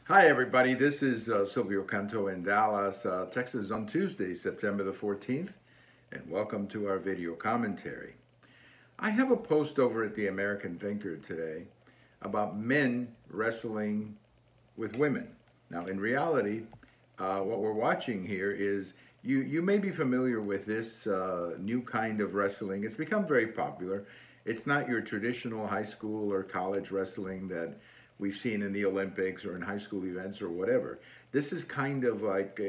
Hi, everybody. This is Silvio Canto in Dallas, Texas on Tuesday, September the 14th, and welcome to our video commentary. I have a post over at the American Thinker today about men wrestling with women. Now, in reality, what we're watching here is you may be familiar with this new kind of wrestling. It's become very popular. It's not your traditional high school or college wrestling that we've seen in the Olympics or in high school events or whatever. This is kind of like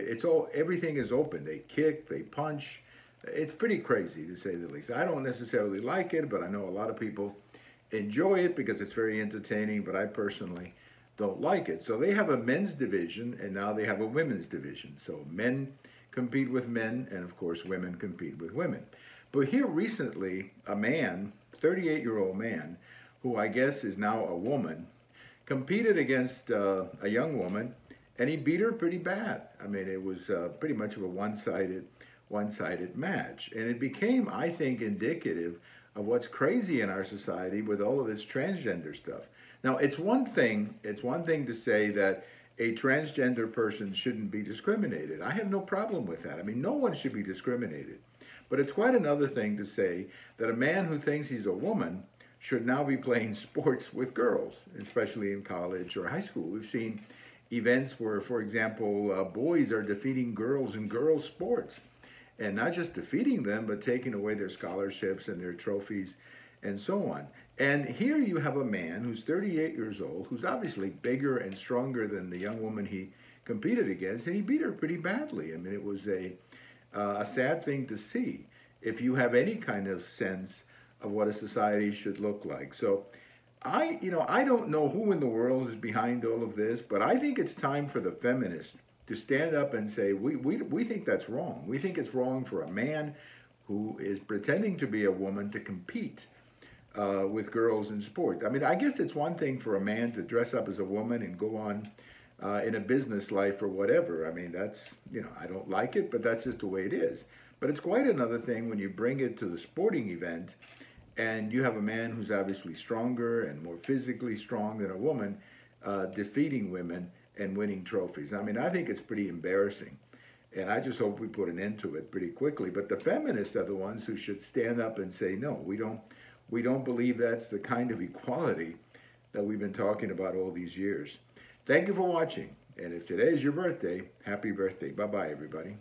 everything is open. They kick, they punch. It's pretty crazy to say the least. I don't necessarily like it, but I know a lot of people enjoy it because it's very entertaining, but I personally don't like it. So they have a men's division and now they have a women's division. So men compete with men and of course women compete with women. But here recently, a man, 38-year-old man, who I guess is now a woman, competed against a young woman, and he beat her pretty bad. I mean, it was pretty much of a one-sided match, and it became, I think, indicative of what's crazy in our society with all of this transgender stuff. Now, it's one thing to say that a transgender person shouldn't be discriminated. I have no problem with that. I mean, no one should be discriminated. But it's quite another thing to say that a man who thinks he's a woman should now be playing sports with girls, especially in college or high school. We've seen events where, for example, boys are defeating girls in girls' sports. And not just defeating them, but taking away their scholarships and their trophies and so on. And here you have a man who's 38 years old, who's obviously bigger and stronger than the young woman he competed against, and he beat her pretty badly. I mean, it was a sad thing to see if you have any kind of sense of what a society should look like. So I don't know who in the world is behind all of this, but I think it's time for the feminists to stand up and say, we think that's wrong. We think it's wrong for a man who is pretending to be a woman to compete with girls in sports. I mean, I guess it's one thing for a man to dress up as a woman and go on in a business life or whatever. I mean, that's, I don't like it, but that's just the way it is. But it's quite another thing when you bring it to the sporting event and you have a man who's obviously stronger and more physically strong than a woman defeating women and winning trophies. I mean, I think it's pretty embarrassing. And I just hope we put an end to it pretty quickly. But the feminists are the ones who should stand up and say, no, we don't believe that's the kind of equality that we've been talking about all these years. Thank you for watching. And if today is your birthday, happy birthday. Bye-bye, everybody.